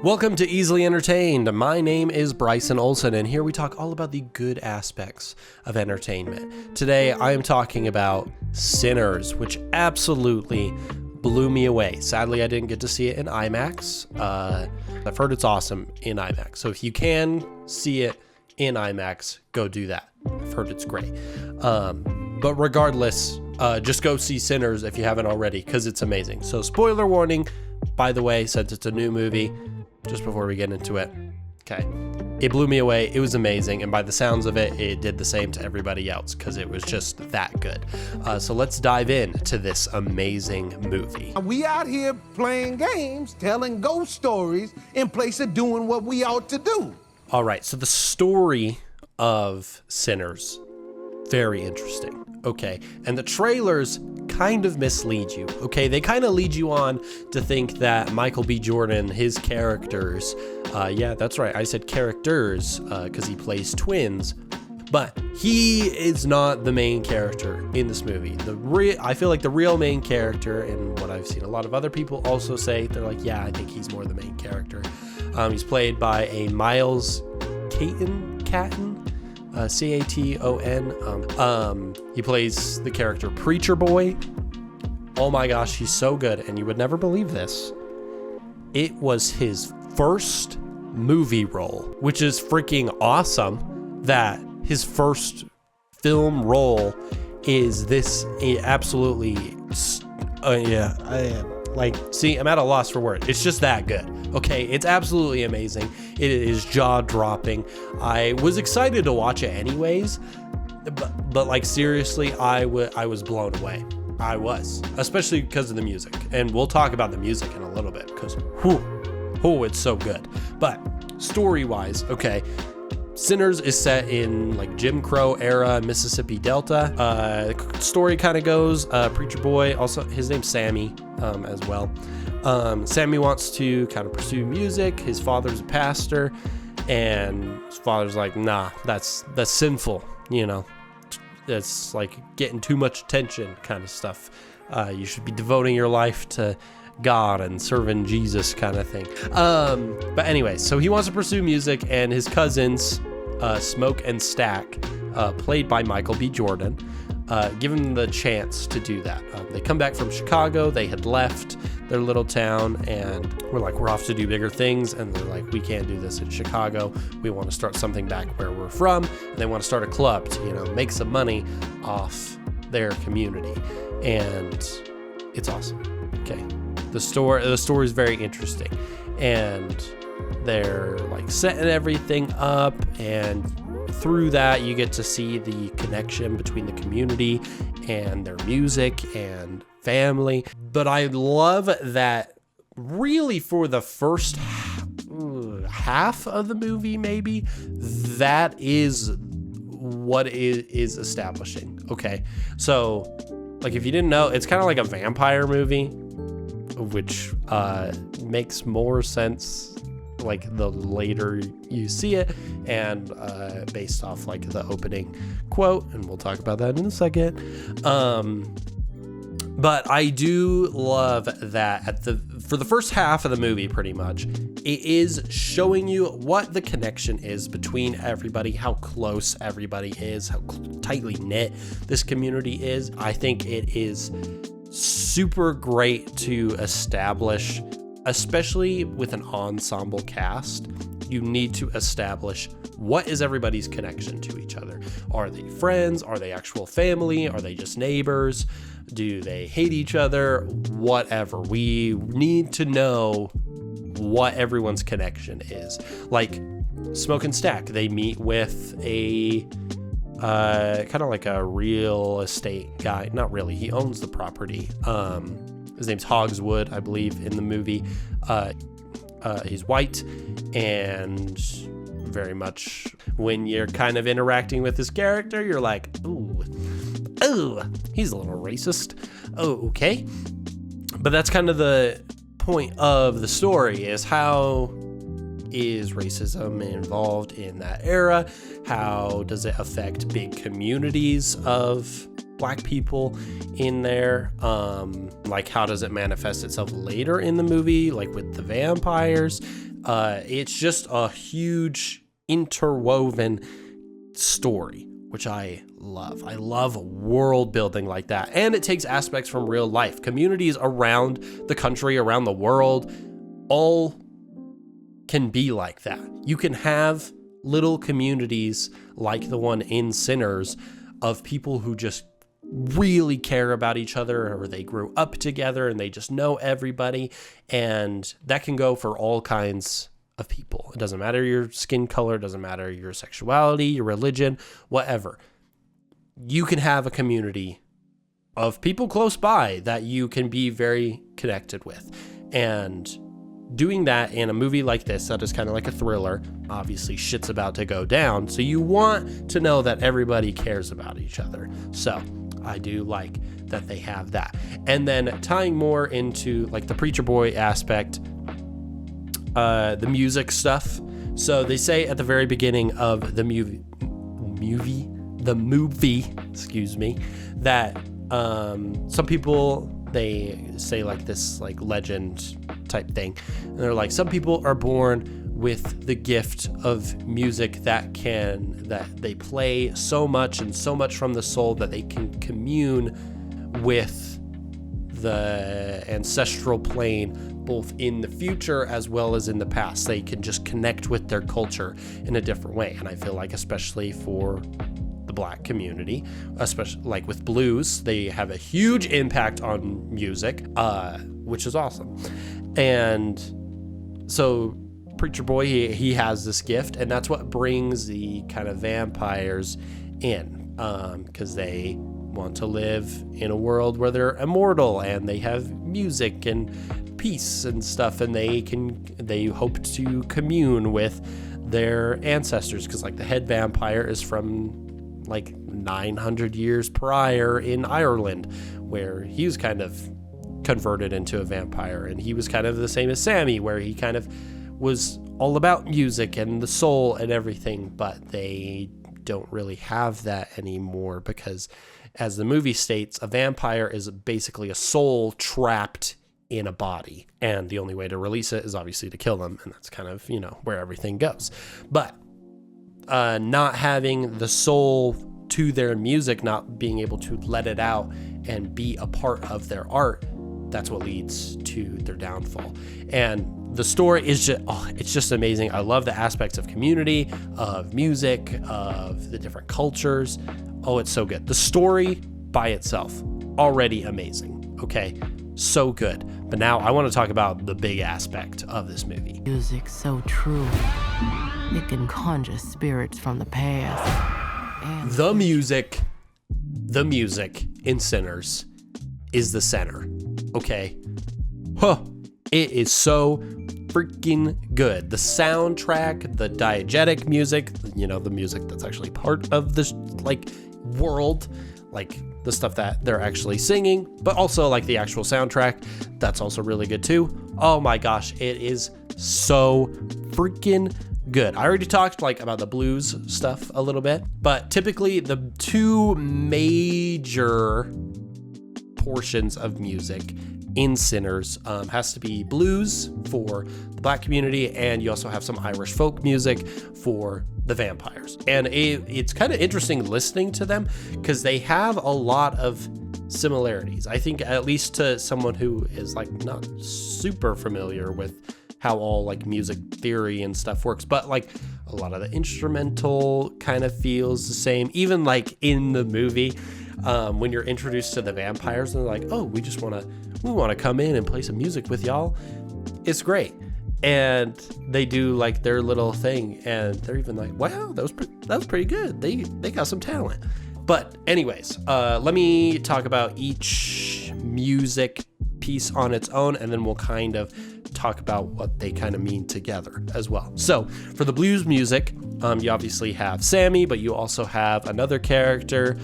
Welcome to Easily Entertained. My name is Bryson Olson, and here we talk all about the good aspects of entertainment. Today, I am talking about Sinners, which absolutely blew me away. Sadly, I didn't get to see it in IMAX. I've heard it's awesome in IMAX. So if you can see it in IMAX, go do that. I've heard it's great. But regardless, just go see Sinners if you haven't already, because it's amazing. So spoiler warning, by the way, since it's a new movie, just before we get into it. Okay. It blew me away. It was amazing. And by the sounds of it, it did the same to everybody else because it was just that good. So let's dive into this amazing movie. We out here playing games, telling ghost stories in place of doing what we ought to do. All right. So the story of Sinners, very interesting. Okay. And the trailers kind of mislead you. Okay. They kind of lead you on to think that Michael B. Jordan, his characters, yeah, that's right. I said characters because he plays twins, but he is not the main character in this movie. I feel like the real main character, and what I've seen a lot of other people also say, they're like, yeah, I think he's more the main character. He's played by a Miles Caton, C-A-T-O-N. He plays the character Preacher Boy. Oh my gosh, he's so good, and you would never believe this. It was his first movie role, which is freaking awesome that his first film role is this absolutely, see, I'm at a loss for words. It's just that good. Okay, it's absolutely amazing. It is jaw-dropping. I was excited to watch it anyways, but like seriously, I was blown away. I was, especially because of the music. And we'll talk about the music in a little bit because, it's so good. But story-wise, okay, Sinners is set in like Jim Crow era Mississippi Delta. Story kind of goes, Preacher Boy, also his name's Sammy as well. Sammy wants to kind of pursue music. His father's a pastor, and his father's like, nah, that's sinful, you know. That's like getting too much attention kind of stuff. You should be devoting your life to God and serving Jesus kind of thing. But anyway, so he wants to pursue music, and his cousins, Smoke and Stack, played by Michael B. Jordan, give him the chance to do that. They come back from Chicago. They had left their little town, and we're off to do bigger things. And they're like, we can't do this in Chicago. We want to start something back where we're from. And they want to start a club to, make some money off their community. And it's awesome. Okay. The story is very interesting, and they're like setting everything up, and through that you get to see the connection between the community and their music and family. But I love that really for the first half of the movie, maybe, that is what it is establishing. Okay, so like if you didn't know, it's kind of like a vampire movie, which makes more sense like the later you see it, and based off like the opening quote, and we'll talk about that in a second. But I do love that for the first half of the movie, pretty much, it is showing you what the connection is between everybody, how close everybody is, how tightly knit this community is. I think it is super great to establish, especially with an ensemble cast. You need to establish what is everybody's connection to each other. Are they friends? Are they actual family? Are they just neighbors? Do they hate each other? Whatever. We need to know what everyone's connection is. Like Smoke and Stack, they meet with a kind of like a real estate guy. Not really. He owns the property. His name's Hogswood, I believe, in the movie. He's white, and very much when you're kind of interacting with his character, you're like, ooh, he's a little racist. Oh, okay. But that's kind of the point of the story, is how is racism involved in that era? How does it affect big communities of Black people in there? Like, how does it manifest itself later in the movie, like with the vampires? It's just a huge interwoven story, which I love. I love world building like that. And it takes aspects from real life. Communities around the country, around the world, all can be like that. You can have little communities like the one in Sinners of people who just really care about each other, or they grew up together and they just know everybody. And that can go for all kinds of people. It doesn't matter your skin color, it doesn't matter your sexuality, your religion, whatever. You can have a community of people close by that you can be very connected with. And doing that in a movie like this, that is kind of like a thriller, obviously shit's about to go down, so you want to know that everybody cares about each other. So I do like that they have that. And then tying more into like the preacher boy aspect, the music stuff. So they say at the very beginning of the movie, excuse me, that some people, they say like this like legend type thing, and they're like, some people are born with the gift of music that they play so much and so much from the soul that they can commune with the ancestral plane, both in the future as well as in the past. They can just connect with their culture in a different way. And I feel like, especially for the Black community, especially like with blues, they have a huge impact on music, which is awesome. And so Preacher Boy, he has this gift, and that's what brings the kind of vampires in, because they want to live in a world where they're immortal and they have music and peace and stuff, and they hope to commune with their ancestors, because like the head vampire is from like 900 years prior in Ireland, where he was kind of converted into a vampire, and he was kind of the same as Sammy, where he kind of was all about music and the soul and everything, but they don't really have that anymore, because as the movie states, a vampire is basically a soul trapped in a body, and the only way to release it is obviously to kill them, and that's kind of, where everything goes. But not having the soul to their music, not being able to let it out and be a part of their art, that's what leads to their downfall. And the story is it's just amazing. I love the aspects of community, of music, of the different cultures. Oh, it's so good. The story by itself, already amazing. Okay, so good. But now I want to talk about the big aspect of this movie. Music so true. It can conjure spirits from the past. And the music in Sinners is the center. Okay. It is so freaking good. The soundtrack, the diegetic music, the music that's actually part of this like world, like the stuff that they're actually singing, but also like the actual soundtrack, that's also really good too. Oh my gosh, it is so freaking good. I already talked like about the blues stuff a little bit, but typically the two major portions of music in Sinners has to be blues for the Black community, and you also have some Irish folk music for the vampires. And it's kind of interesting listening to them, because they have a lot of similarities. I think, at least to someone who is like not super familiar with how all like music theory and stuff works, but like a lot of the instrumental kind of feels the same. Even like in the movie, when you're introduced to the vampires, and they're like, oh, we want to come in and play some music with y'all. It's great. And they do like their little thing, and they're even like, wow, that was pretty good. They got some talent. But anyways, let me talk about each music piece on its own, and then we'll kind of talk about what they kind of mean together as well. So for the blues music, you obviously have Sammy, but you also have another character,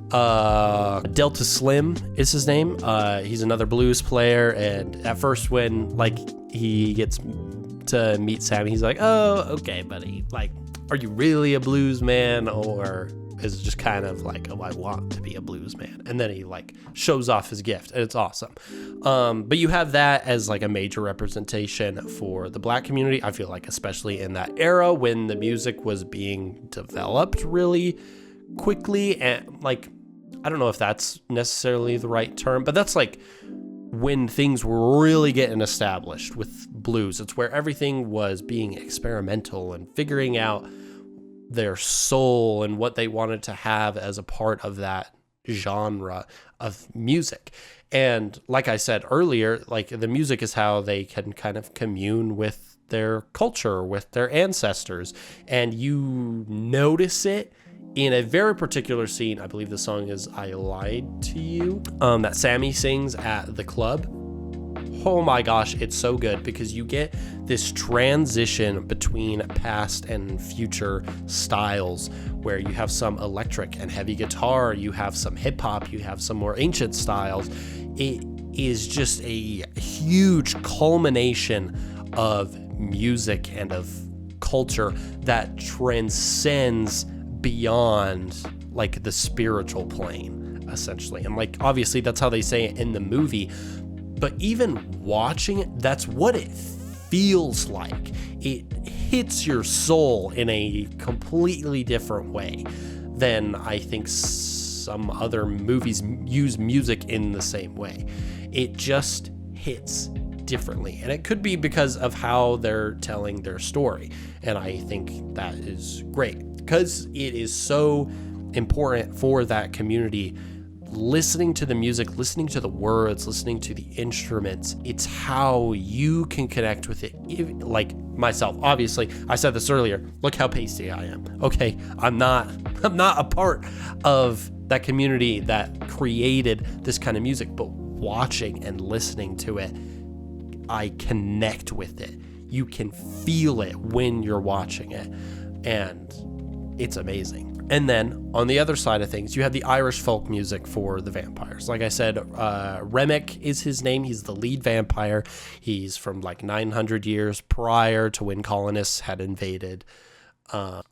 Delta Slim is his name. He's another blues player, and at first when like he gets to meet Sammy, he's like, oh, okay, buddy, like, are you really a blues man, or is just kind of like, oh, I want to be a blues man. And then he like shows off his gift, and it's awesome. But you have that as like a major representation for the Black community. I feel like especially in that era when the music was being developed really quickly, and like, I don't know if that's necessarily the right term, but that's like when things were really getting established with blues. It's where everything was being experimental and figuring out their soul and what they wanted to have as a part of that genre of music. And like I said earlier, like the music is how they can kind of commune with their culture, with their ancestors. And you notice it in a very particular scene. I believe the song is I Lied to You, that Sammy sings at the club. Oh my gosh, it's so good because you get this transition between past and future styles where you have some electric and heavy guitar, you have some hip hop, you have some more ancient styles. It is just a huge culmination of music and of culture that transcends beyond like the spiritual plane, essentially. And like, obviously that's how they say it in the movie, but even watching it, that's what it feels like. It hits your soul in a completely different way than I think some other movies use music in the same way. It just hits differently, and it could be because of how they're telling their story, and I think that is great because it is so important for that community. Listening to the music, listening to the words, listening to the instruments, it's how you can connect with it. Like myself, obviously, I said this earlier, look how pasty I am. Okay, I'm not a part of that community that created this kind of music, but watching and listening to it, I connect with it. You can feel it when you're watching it, and it's amazing. And then on the other side of things, you have the Irish folk music for the vampires. Like I said, Remick is his name. He's the lead vampire. He's from like 900 years prior to when colonists had invaded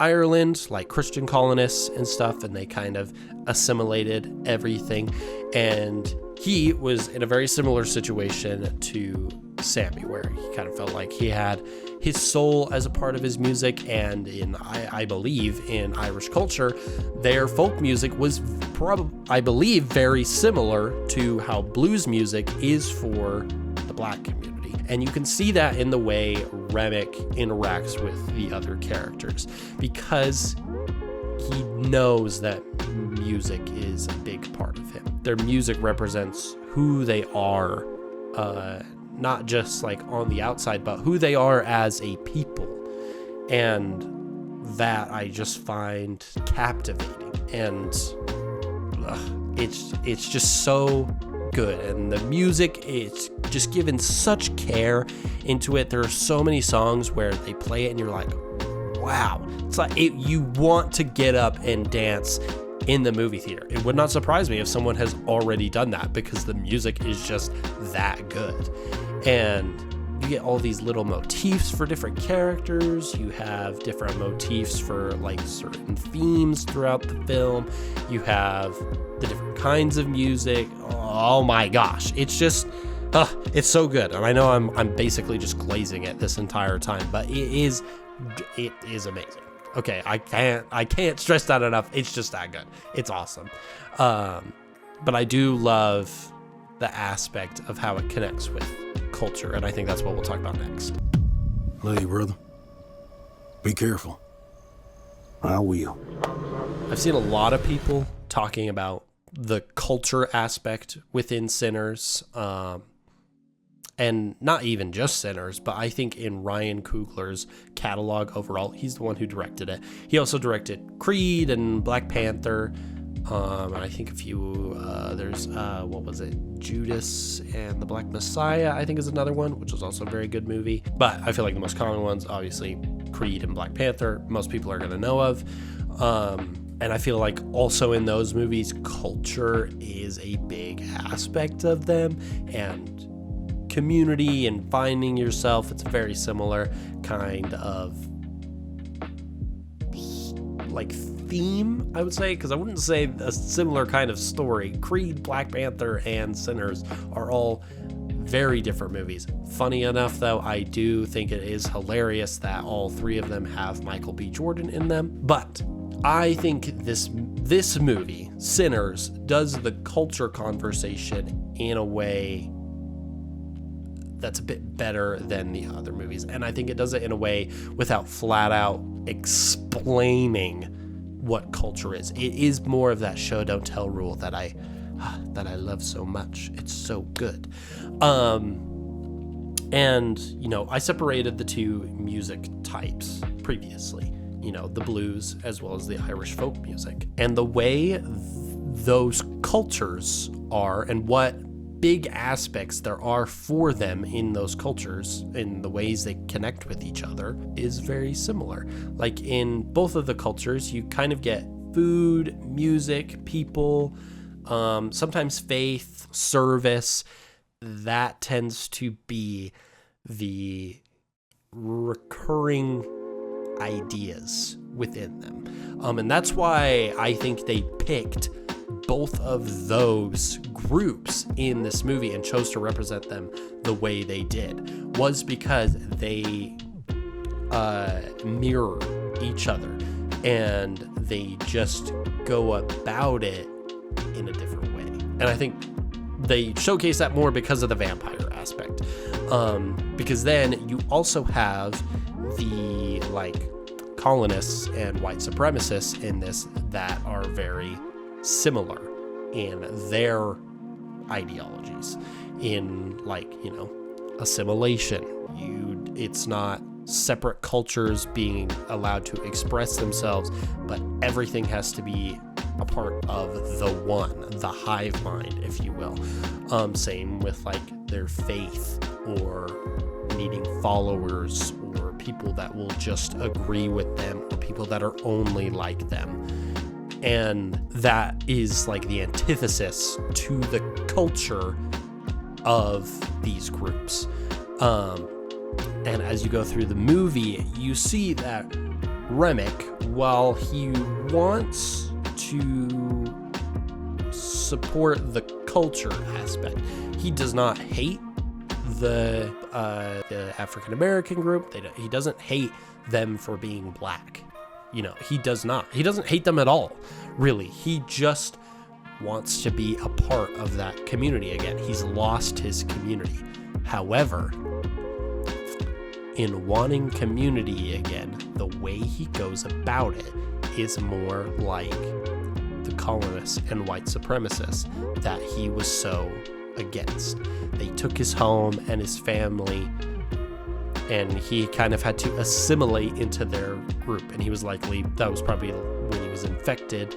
Ireland, like Christian colonists and stuff, and they kind of assimilated everything. And he was in a very similar situation to Sammy, where he kind of felt like he had his soul as a part of his music. And in I believe in Irish culture, their folk music was I believe very similar to how blues music is for the Black community. And you can see that in the way Remick interacts with the other characters, because he knows that music is a big part of him. Their music represents who they are, not just like on the outside, but who they are as a people. And that I just find captivating. And it's just so good. And the music, it's just given such care into it. There are so many songs where they play it and you're like, wow. It's like you want to get up and dance in the movie theater. It would not surprise me if someone has already done that, because the music is just that good. And you get all these little motifs for different characters. You have different motifs for like certain themes throughout the film. You have the different kinds of music. Oh my gosh. It's just, it's so good. And I know I'm basically just glazing it this entire time, but it is amazing. Okay, I can't stress that enough. It's just that good. It's awesome. But I do love the aspect of how it connects with culture, and I think that's what we'll talk about next. Love you, brother. Be careful. I will. I've seen a lot of people talking about the culture aspect within Sinners, and not even just Sinners, but I think in Ryan Coogler's catalog overall, he's the one who directed it. He also directed Creed and Black Panther, and I think a few, there's, what was it? Judas and the Black Messiah, I think is another one, which was also a very good movie. But I feel like the most common ones, obviously, Creed and Black Panther, most people are going to know of. And I feel like also in those movies, culture is a big aspect of them, and community and finding yourself. It's a very similar kind of like theme, I would say, because I wouldn't say a similar kind of story. Creed, Black Panther, and Sinners are all very different movies. Funny enough, though, I do think it is hilarious that all three of them have Michael B. Jordan in them. But I think this movie, Sinners, does the culture conversation in a way that's a bit better than the other movies. And I think it does it in a way without flat out explaining what culture is. It is more of that show don't tell rule that I love so much. It's so good. And, you know, I separated the two music types previously, you know, the blues as well as the Irish folk music. And the way those cultures are and what big aspects there are for them in those cultures, in the ways they connect with each other, is very similar. Like in both of the cultures, you kind of get food, music, people, sometimes faith, service. That tends to be the recurring ideas within them. And that's why I think they picked both of those groups in this movie and chose to represent them the way they did, was because they mirror each other and they just go about it in a different way. And I think they showcase that more because of the vampire aspect. Because then you also have the like colonists and white supremacists in this that are very similar in their ideologies, in like, you know, assimilation. It's not separate cultures being allowed to express themselves, but everything has to be a part of the one, the hive mind, if you will. Same with like their faith or needing followers or people that will just agree with them or people that are only like them. And that is like the antithesis to the culture of these groups. And as you go through the movie, you see that Remick, while he wants to support the culture aspect, he does not hate the African American group. He doesn't hate them for being black. You know, he does not. He doesn't hate them at all, really. He just wants to be a part of that community again. He's lost his community. However, in wanting community again, the way he goes about it is more like the colonists and white supremacists that he was so against. They took his home and his family, and he kind of had to assimilate into their group. And he was that was probably when he was infected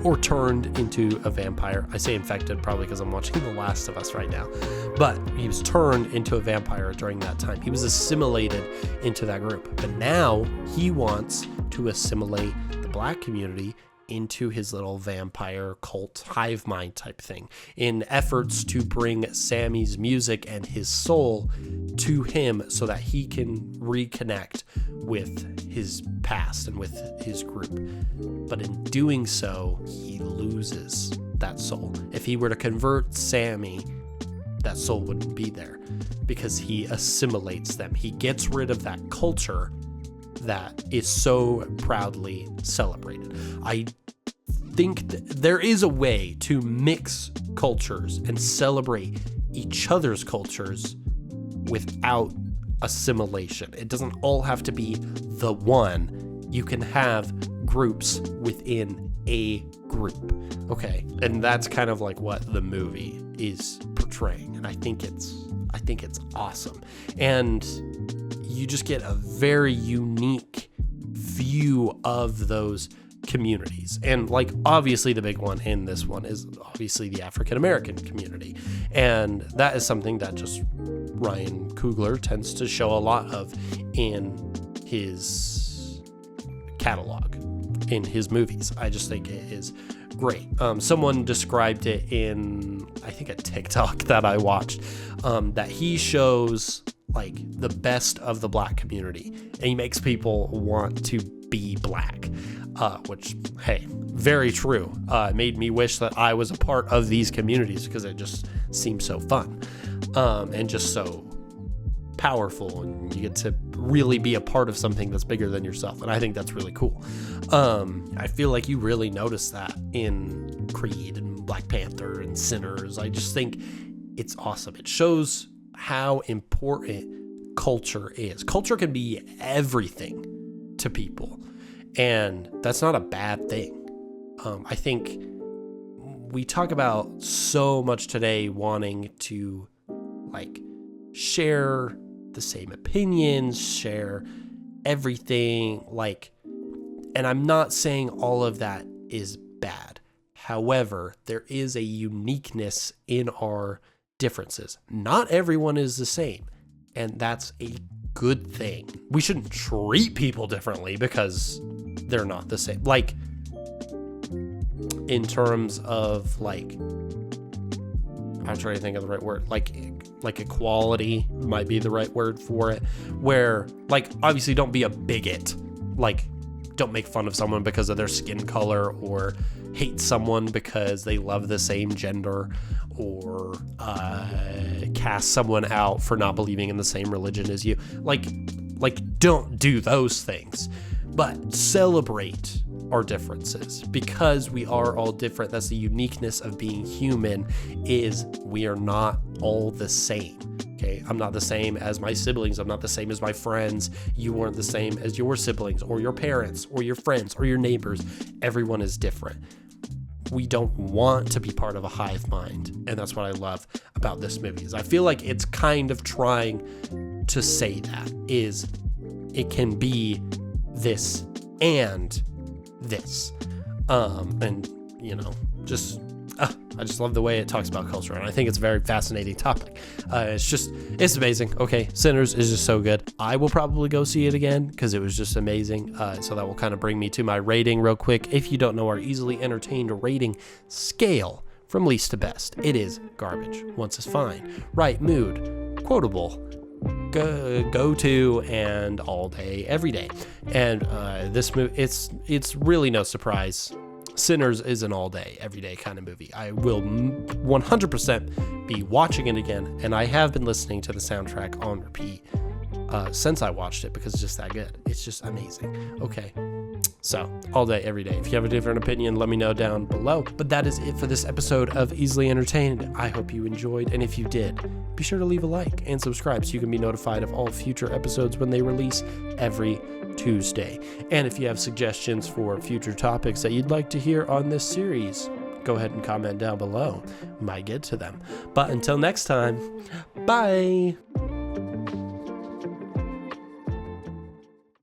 or turned into a vampire. I say infected probably because I'm watching The Last of Us right now. But he was turned into a vampire during that time. He was assimilated into that group. But now he wants to assimilate the black community into his little vampire cult hive mind type thing in efforts to bring Sammy's music and his soul to him so that he can reconnect with his past and with his group. But in doing so, he loses that soul. If he were to convert Sammy, that soul wouldn't be there because he assimilates them. He gets rid of that culture that is so proudly celebrated. I think there is a way to mix cultures and celebrate each other's cultures without assimilation. It doesn't all have to be the one. You can have groups within a group. Okay. And that's kind of like what the movie is portraying. And I think it's awesome. And you just get a very unique view of those communities. And like obviously the big one in this one is obviously the African American community. And that is something that just Ryan Coogler tends to show a lot of in his catalog, in his movies. I just think it is great. Someone described it in, I think, a TikTok that I watched, that he shows like the best of the black community and he makes people want to be black. which, hey, very true. Made me wish that I was a part of these communities because it just seems so fun, and just so powerful, and you get to really be a part of something that's bigger than yourself, and I think that's really cool. I feel like you really notice that in Creed and Black Panther and Sinners. I just think it's awesome. It shows how important culture is. Culture can be everything to people, and that's not a bad thing. I think we talk about so much today wanting to like share the same opinions, share everything, like, and I'm not saying all of that is bad. However, there is a uniqueness in our differences. Not everyone is the same, and that's a good thing. We shouldn't treat people differently because they're not the same. Like, in terms of like, I'm trying to think of the right word, like equality might be the right word for it, where like, obviously don't be a bigot, like don't make fun of someone because of their skin color, or hate someone because they love the same gender, or cast someone out for not believing in the same religion as you. Like don't do those things, but celebrate our differences because we are all different. That's the uniqueness of being human, is we are not all the same. Okay, I'm not the same as my siblings. I'm not the same as my friends. You weren't the same as your siblings or your parents or your friends or your neighbors. Everyone is different. We don't want to be part of a hive mind, and that's what I love about this movie. Is I feel like it's kind of trying to say that is it can be this and this, and you know, just I just love the way it talks about culture, and I think it's a very fascinating topic. It's amazing. Okay, Sinners is just so good. I will probably go see it again because it was just amazing. So that will kind of bring me to my rating real quick. If you don't know our easily entertained rating scale from least to best, it is garbage. Once is fine. Right mood, quotable, go to, and all day, every day. And this movie, it's really no surprise. Sinners is an all day, every day kind of movie. I will 100% be watching it again, and I have been listening to the soundtrack on repeat since I watched it because it's just that good. It's just amazing. Okay, so all day, every day. If you have a different opinion, let me know down below. But that is it for this episode of Easily Entertained. I hope you enjoyed, and if you did, be sure to leave a like and subscribe so you can be notified of all future episodes when they release every Tuesday. And if you have suggestions for future topics that you'd like to hear on this series, go ahead and comment down below. Might get to them. But until next time, bye.